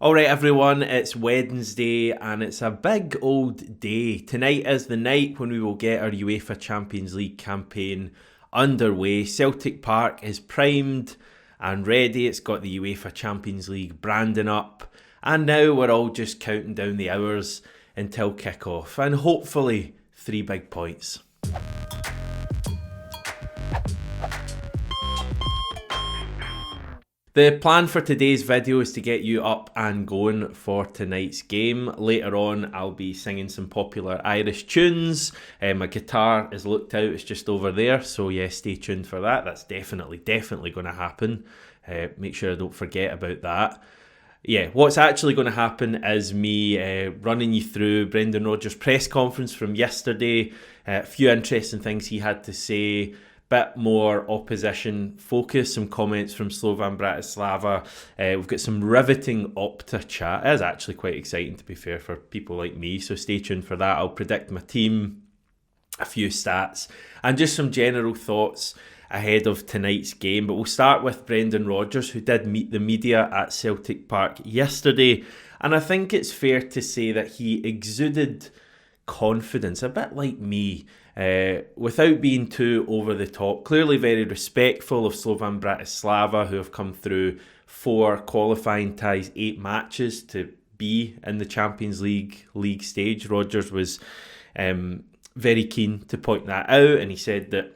Alright everyone, it's Wednesday and it's a big old day. Tonight is the night when we will get our UEFA Champions League campaign underway. Celtic Park is primed and ready. It's got the UEFA Champions League branding up. And now we're all just counting down the hours until kick-off. And hopefully 3 big points. The plan for today's video is to get you up and going for tonight's game. Later on, I'll be singing some popular Irish tunes. My guitar is looked out, it's just over there. So yeah, stay tuned for that. That's definitely going to happen. Make sure I don't forget about that. Yeah, what's actually going to happen is me running you through Brendan Rodgers' press conference from yesterday. A few interesting things he had to say. Bit more opposition focus, some comments from Slovan Bratislava. We've got some riveting Opta chat. It is actually quite exciting, to be fair, for people like me, so stay tuned for that. I'll predict my team, a few stats, and just some general thoughts ahead of tonight's game. But we'll start with Brendan Rodgers, who did meet the media at Celtic Park yesterday, and I think it's fair to say that he exuded confidence, a bit like me, without being too over the top. Clearly very respectful of Slovan Bratislava, who have come through 4 qualifying ties, 8 matches to be in the Champions League stage. Rodgers was very keen to point that out, and he said that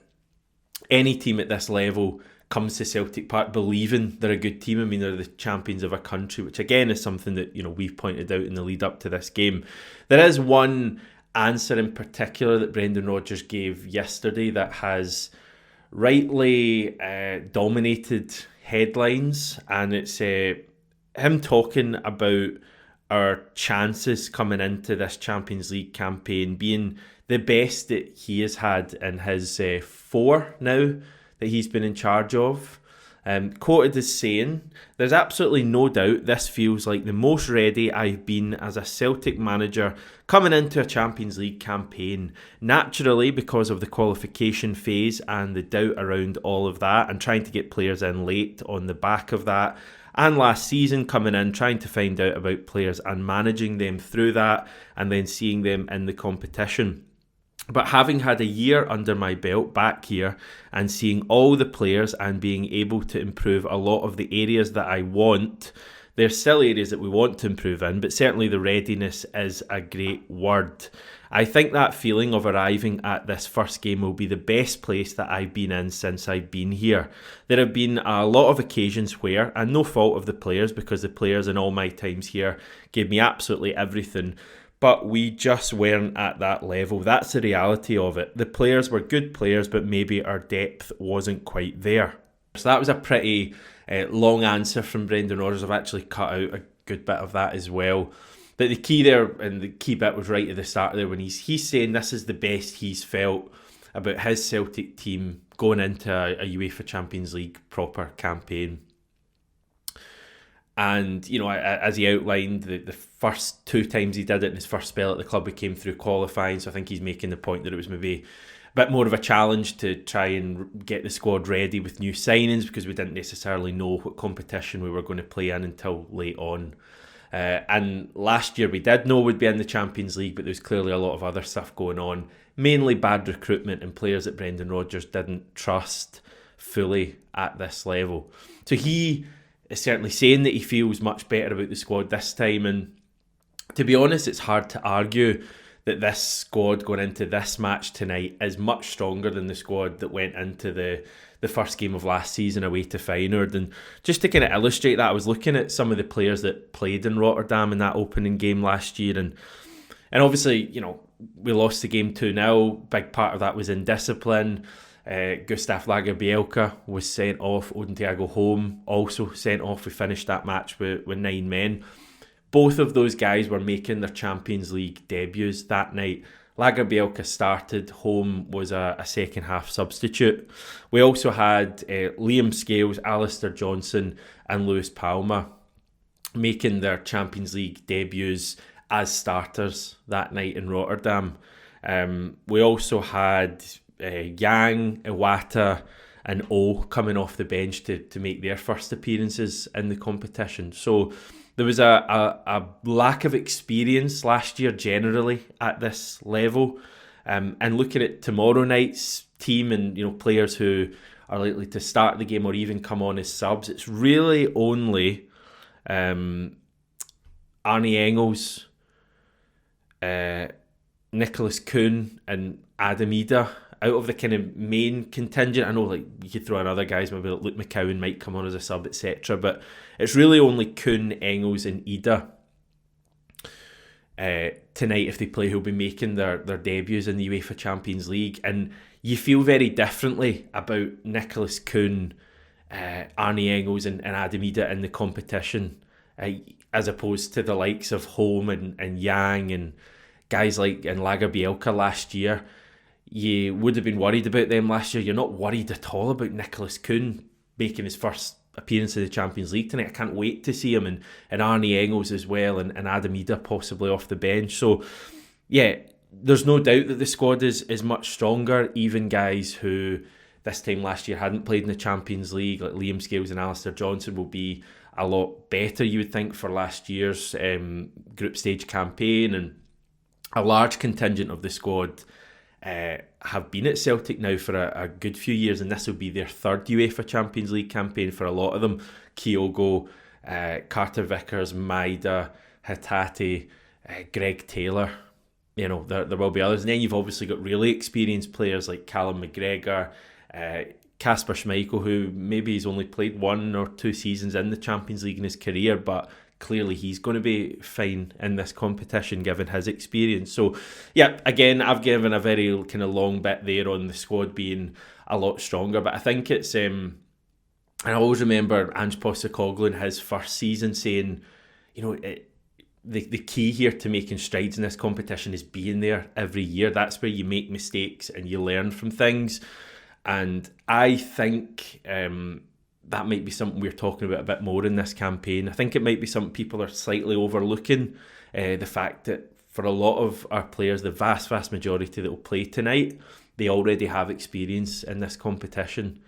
any team at this level comes to Celtic Park believing they're a good team. I mean, they're the champions of a country, which again is something that, you know, we've pointed out in the lead up to this game. There is one answer in particular that Brendan Rodgers gave yesterday that has rightly dominated headlines, and it's him talking about our chances coming into this Champions League campaign being the best that he has had in his 4 now that he's been in charge of. Quoted as saying, "There's absolutely no doubt this feels like the most ready I've been as a Celtic manager coming into a Champions League campaign. Naturally, because of the qualification phase and the doubt around all of that, and trying to get players in late on the back of that. And last season coming in, trying to find out about players and managing them through that, and then seeing them in the competition. But having had a year under my belt back here and seeing all the players and being able to improve a lot of the areas that I want, there's still areas that we want to improve in, but certainly the readiness is a great word. I think that feeling of arriving at this first game will be the best place that I've been in since I've been here. There have been a lot of occasions where, and no fault of the players, because the players in all my times here gave me absolutely everything, but we just weren't at that level. That's the reality of it. The players were good players, but maybe our depth wasn't quite there." So that was a pretty long answer from Brendan Rodgers. I've actually cut out a good bit of that as well. But the key there, and the key bit was right at the start there, when he's saying this is the best he's felt about his Celtic team going into a UEFA Champions League proper campaign. And, you know, as he outlined, the first 2 times he did it in his first spell at the club, he came through qualifying. So I think he's making the point that it was maybe a bit more of a challenge to try and get the squad ready with new signings, because we didn't necessarily know what competition we were going to play in until late on. And last year we did know we'd be in the Champions League, but there was clearly a lot of other stuff going on, mainly bad recruitment and players that Brendan Rodgers didn't trust fully at this level. So he is certainly saying that he feels much better about the squad this time, and to be honest, it's hard to argue that this squad going into this match tonight is much stronger than the squad that went into the first game of last season away to Feyenoord. And just to kind of illustrate that, I was looking at some of the players that played in Rotterdam in that opening game last year, and obviously, you know, we lost the game 2-0. Big part of that was indiscipline. Gustav Lagerbielke was sent off. Odin Thiago Holm also sent off. We finished that match with 9 men. Both of those guys were making their Champions League debuts that night. Lagerbielke started. Holm was a second half substitute. We also had Liam Scales, Alistair Johnson and Lewis Palma making their Champions League debuts as starters that night in Rotterdam. We also had Yang, Iwata and O coming off the bench to make their first appearances in the competition. So there was a lack of experience last year generally at this level. And looking at tomorrow night's team and players who are likely to start the game or even come on as subs, it's really only Arnie Engels, Nicholas Kuhn and Adam Ida out of the kind of main contingent. I know like you could throw in other guys, maybe like Luke McCowan might come on as a sub, etc. But it's really only Kuhn, Engels and Ida tonight, if they play, who'll be making their debuts in the UEFA Champions League. And you feel very differently about Nicholas Kuhn, Arnie Engels and Adam Ida in the competition, as opposed to the likes of Holm and Yang and guys like Lagerbielke last year. You would have been worried about them last year. You're not worried at all about Nicholas Kuhn making his first appearance in the Champions League tonight. I can't wait to see him, and Arnie Engels as well, and Adam Ida possibly off the bench. So yeah, there's no doubt that the squad is much stronger. Even guys who this time last year hadn't played in the Champions League, like Liam Scales and Alistair Johnson, will be a lot better, you would think, for last year's group stage campaign. And a large contingent of the squad have been at Celtic now for a good few years, and this will be their third UEFA Champions League campaign for a lot of them. Kyogo, Carter Vickers, Maida, Hatate, Greg Taylor. There will be others. And then you've obviously got really experienced players like Callum McGregor, Kasper Schmeichel, who maybe he's only played 1 or 2 seasons in the Champions League in his career, but clearly he's going to be fine in this competition given his experience. So yeah, again, I've given a very kind of long bit there on the squad being a lot stronger, but I think it's and I always remember Ange Postecoglou in his first season saying, the key here to making strides in this competition is being there every year. That's where you make mistakes and you learn from things. And I think that might be something we're talking about a bit more in this campaign. I think it might be something people are slightly overlooking, the fact that for a lot of our players, the vast majority that will play tonight, they already have experience in this competition.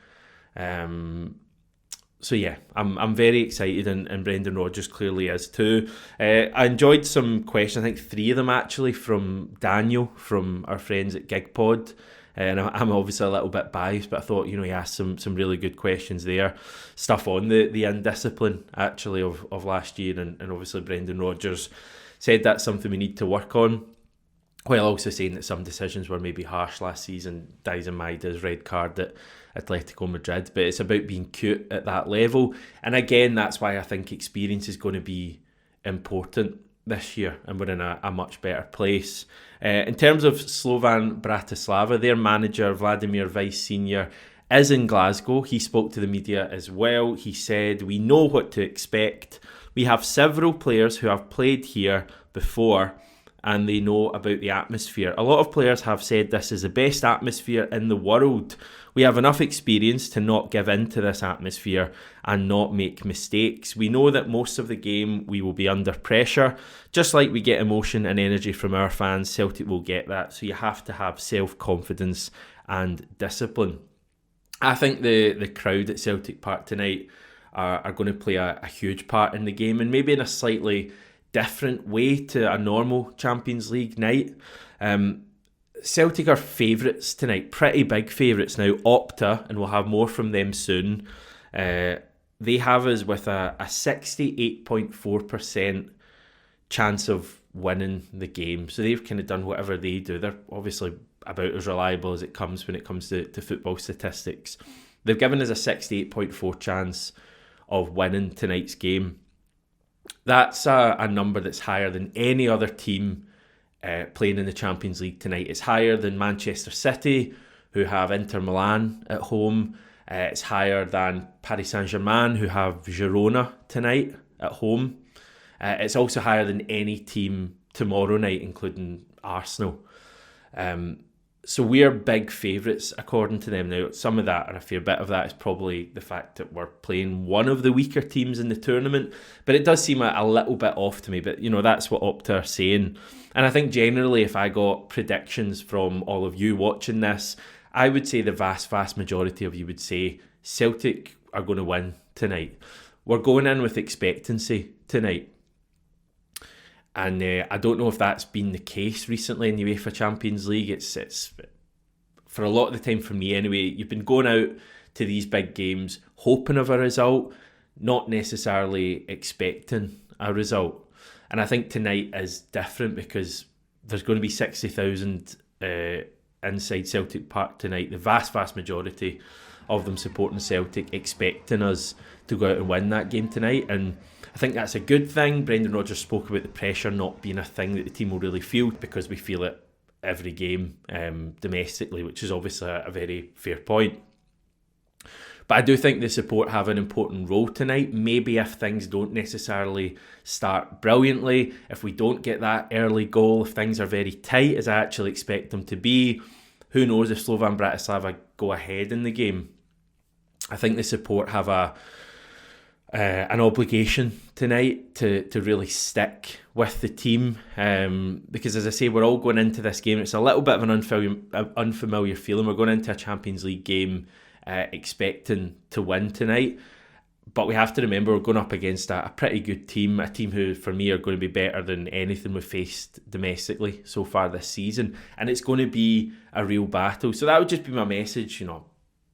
So yeah, I'm very excited, and Brendan Rodgers clearly is too. I enjoyed some questions, I think 3 of them actually, from Daniel, from our friends at GigPod. And I'm obviously a little bit biased, but I thought, he asked some really good questions there. Stuff on the indiscipline, actually, of last year. And obviously Brendan Rodgers said that's something we need to work on, while also saying that some decisions were maybe harsh last season. Daizen Maida's red card at Atletico Madrid. But it's about being cute at that level. And again, that's why I think experience is going to be important this year, and we're in a much better place. In terms of Slovan Bratislava, their manager, Vladimir Weiss Sr., is in Glasgow. He spoke to the media as well. He said, "We know what to expect. We have several players who have played here before, and they know about the atmosphere. A lot of players have said this is the best atmosphere in the world. We have enough experience to not give in to this atmosphere and not make mistakes. We know that most of the game we will be under pressure. Just like we get emotion and energy from our fans, Celtic will get that. So you have to have self-confidence and discipline." I think the crowd at Celtic Park tonight are going to play a huge part in the game, and maybe in a slightly different way to a normal Champions League night. Celtic are favourites tonight, pretty big favourites now. Opta, and we'll have more from them soon, they have us with a 68.4% chance of winning the game. So they've kind of done whatever they do. They're obviously about as reliable as it comes when it comes to football statistics. They've given us a 68.4 chance of winning tonight's game. That's a number that's higher than any other team playing in the Champions League tonight. It's higher than Manchester City, who have Inter Milan at home. It's higher than Paris Saint-Germain, who have Girona tonight at home. It's also higher than any team tomorrow night, including Arsenal. So we're big favourites according to them. Now, some of that, or a fair bit of that, is probably the fact that we're playing one of the weaker teams in the tournament. But it does seem a little bit off to me. But, that's what Opta are saying. And I think generally, if I got predictions from all of you watching this, I would say the vast majority of you would say Celtic are going to win tonight. We're going in with expectancy tonight. And I don't know if that's been the case recently in the UEFA Champions League. It's for a lot of the time, for me anyway, you've been going out to these big games hoping of a result, not necessarily expecting a result. And I think tonight is different because there's going to be 60,000 inside Celtic Park tonight. The vast majority of them supporting Celtic, expecting us to go out and win that game tonight. And I think that's a good thing. Brendan Rodgers spoke about the pressure not being a thing that the team will really feel, because we feel it every game domestically, which is obviously a very fair point. But I do think the support have an important role tonight. Maybe if things don't necessarily start brilliantly, if we don't get that early goal, if things are very tight as I actually expect them to be, who knows if Slovan Bratislava go ahead in the game. I think the support have an obligation tonight to really stick with the team, because as I say, we're all going into this game. It's a little bit of an unfamiliar feeling. We're going into a Champions League game expecting to win tonight, but we have to remember we're going up against a pretty good team, a team who for me are going to be better than anything we've faced domestically so far this season, and it's going to be a real battle. So that would just be my message,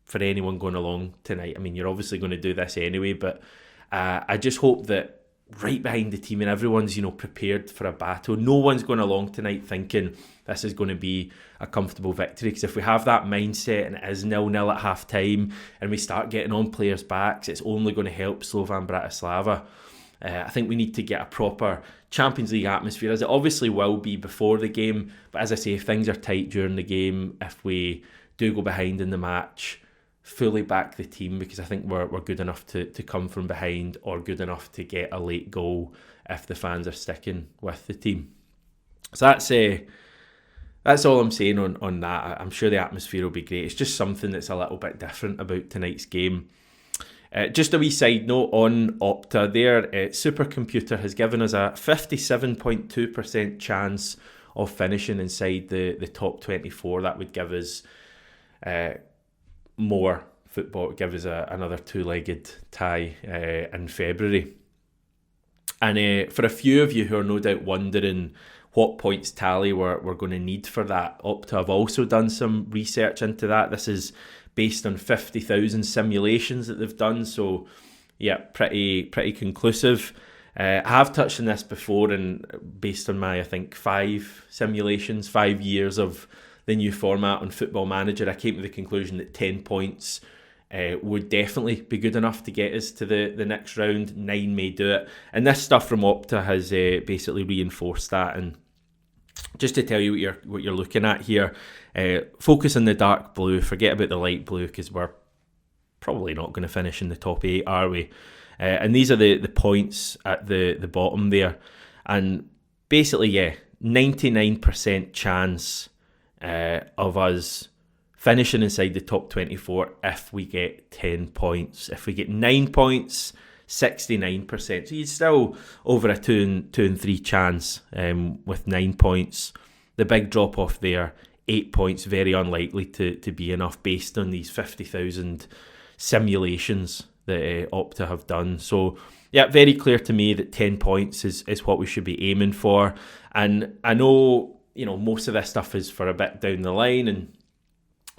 for anyone going along tonight. I mean, you're obviously going to do this anyway, but I just hope that right behind the team and everyone's prepared for a battle. No one's going along tonight thinking this is going to be a comfortable victory, because if we have that mindset and it is 0-0 at half time and we start getting on players' backs, it's only going to help Slovan Bratislava. I think we need to get a proper Champions League atmosphere, as it obviously will be before the game, but as I say, if things are tight during the game, if we do go behind in the match, fully back the team, because I think we're good enough to come from behind, or good enough to get a late goal if the fans are sticking with the team. So that's all I'm saying on that. I'm sure the atmosphere will be great. It's just something that's a little bit different about tonight's game. Just a wee side note on Opta, their supercomputer has given us a 57.2% chance of finishing inside the top 24. That would give us more football, give us another two-legged tie in February. And for a few of you who are no doubt wondering what points tally we're going to need for that, Opta have also done some research into that. This is based on 50,000 simulations that they've done, so yeah, pretty conclusive. I have touched on this before, and based on my, I think, 5 simulations, 5 years of the new format on Football Manager, I came to the conclusion that 10 points would definitely be good enough to get us to the next round. 9 may do it, and this stuff from Opta has basically reinforced that. And just to tell you what you're looking at here, focus on the dark blue, forget about the light blue, because we're probably not going to finish in the top 8, are we? And these are the points at the bottom there, and basically 99% chance of us finishing inside the top 24 if we get 10 points. If we get 9 points, 69%. So you're still over a 2 and 3 chance with 9 points. The big drop off there, 8 points, very unlikely to be enough based on these 50,000 simulations that Opta have done. So yeah, very clear to me that 10 points is what we should be aiming for. And I know most of this stuff is for a bit down the line, and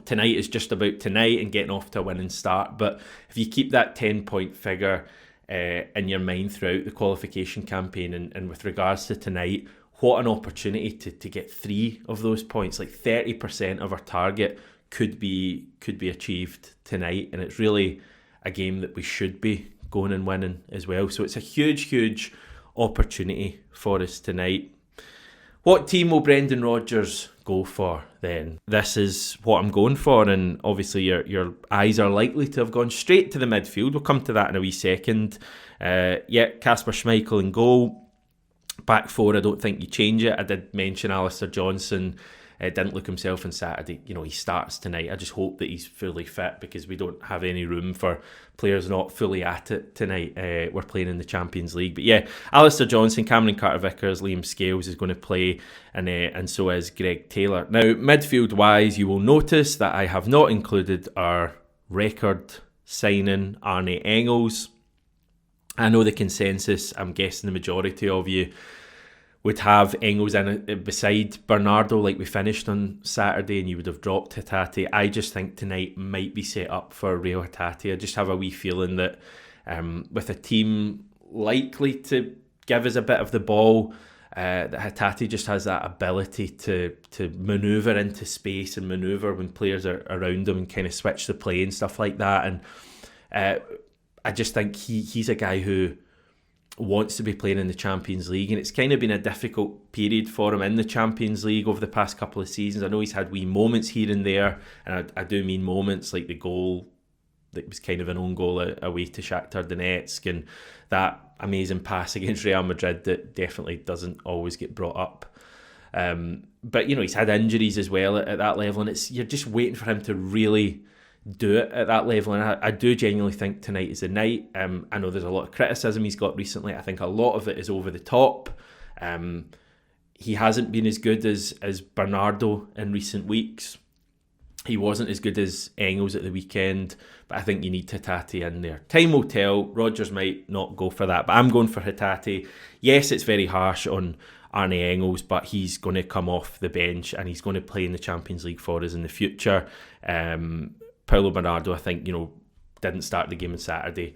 tonight is just about tonight and getting off to a winning start. But if you keep that 10-point figure in your mind throughout the qualification campaign, and with regards to tonight, what an opportunity to get 3 of those points. Like 30% of our target could be achieved tonight, and it's really a game that we should be going and winning as well. So it's a huge opportunity for us tonight. What team will Brendan Rodgers go for then? This is what I'm going for, and obviously your eyes are likely to have gone straight to the midfield. We'll come to that in a wee second. Kasper Schmeichel in goal. Back 4, I don't think you change it. I did mention Alistair Johnson didn't look himself on Saturday. He starts tonight. I just hope that he's fully fit, because we don't have any room for players not fully at it tonight. We're playing in the Champions League. But yeah, Alistair Johnson, Cameron Carter-Vickers, Liam Scales is going to play, and so is Greg Taylor. Now, midfield-wise, you will notice that I have not included our record signing, Arne Engels. I know the consensus, I'm guessing the majority of you would have Engels in beside Bernardo like we finished on Saturday, and you would have dropped Hatate. I just think tonight might be set up for Real Hatate. I just have a wee feeling that with a team likely to give us a bit of the ball, that Hatate just has that ability to manoeuvre into space and manoeuvre when players are around him and kind of switch the play and stuff like that. And I just think he's a guy who wants to be playing in the Champions League, and it's kind of been a difficult period for him in the Champions League over the past couple of seasons. I know he's had wee moments here and there, and I do mean moments like the goal that was kind of an own goal away to Shakhtar Donetsk, and that amazing pass against Real Madrid that definitely doesn't always get brought up. But he's had injuries as well at that level, and you're just waiting for him to really do it at that level, and I do genuinely think tonight is the night. I know there's a lot of criticism he's got recently. I think a lot of it is over the top. He hasn't been as good as Bernardo in recent weeks. He wasn't as good as Engels at the weekend, but I think you need Hatate in there. Time will tell. Rodgers might not go for that, but I'm going for Hatate. Yes, it's very harsh on Arne Engels, but he's going to come off the bench and he's going to play in the Champions League for us in the future. Paulo Bernardo, I think, didn't start the game on Saturday.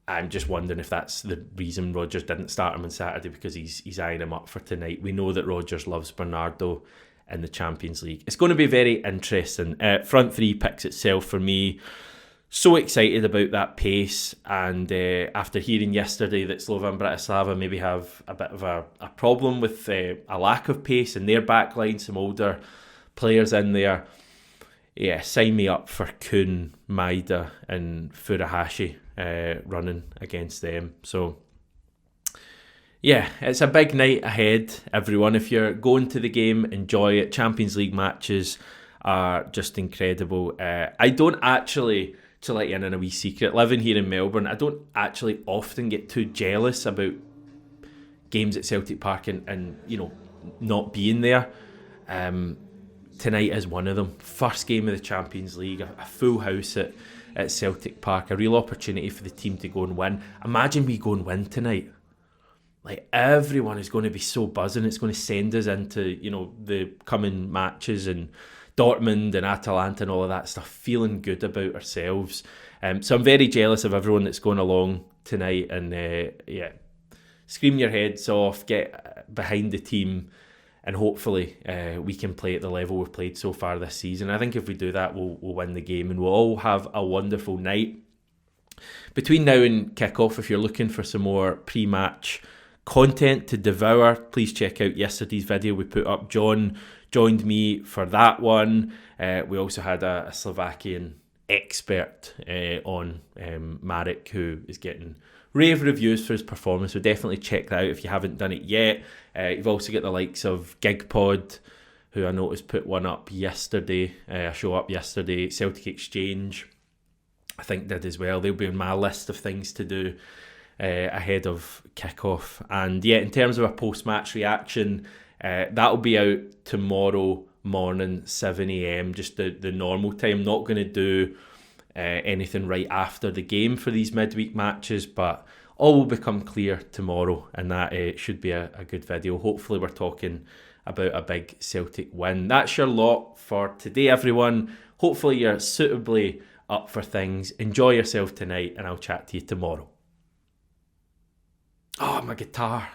I'm just wondering if that's the reason Rodgers didn't start him on Saturday, because he's eyeing him up for tonight. We know that Rodgers loves Bernardo in the Champions League. It's going to be very interesting. Front three picks itself for me. So excited about that pace, and after hearing yesterday that Slovan Bratislava maybe have a bit of a problem with a lack of pace in their backline, some older players in there. Yeah, sign me up for Kun, Maida and Furuhashi running against them. So, yeah, it's a big night ahead, everyone. If you're going to the game, enjoy it. Champions League matches are just incredible. I don't actually, to let you in on a wee secret, living here in Melbourne, I don't actually often get too jealous about games at Celtic Park and not being there. Tonight is one of them. First game of the Champions League, a full house at Celtic Park, a real opportunity for the team to go and win. Imagine we go and win tonight. Like, everyone is going to be so buzzing. It's going to send us into, the coming matches, and Dortmund and Atalanta and all of that stuff, feeling good about ourselves. So I'm very jealous of everyone that's going along tonight, and scream your heads off, get behind the team, and hopefully we can play at the level we've played so far this season. I think if we do that, we'll win the game, and we'll all have a wonderful night. Between now and kick-off, if you're looking for some more pre-match content to devour, please check out yesterday's video we put up. John joined me for that one. We also had a Slovakian expert on, Marek, who is getting rave reviews for his performance, so definitely check that out if you haven't done it yet. You've also got the likes of GigPod, who I noticed put one up yesterday, a show up yesterday. Celtic Exchange, I think, did as well. They'll be on my list of things to do ahead of kickoff. And yeah, in terms of a post-match reaction, that'll be out tomorrow morning, 7 a.m, just the normal time. Not going to do anything right after the game for these midweek matches, but all will become clear tomorrow, and that should be a good video. Hopefully we're talking about a big Celtic win. That's your lot for today, everyone. Hopefully you're suitably up for things. Enjoy yourself tonight, and I'll chat to you tomorrow. Oh, my guitar.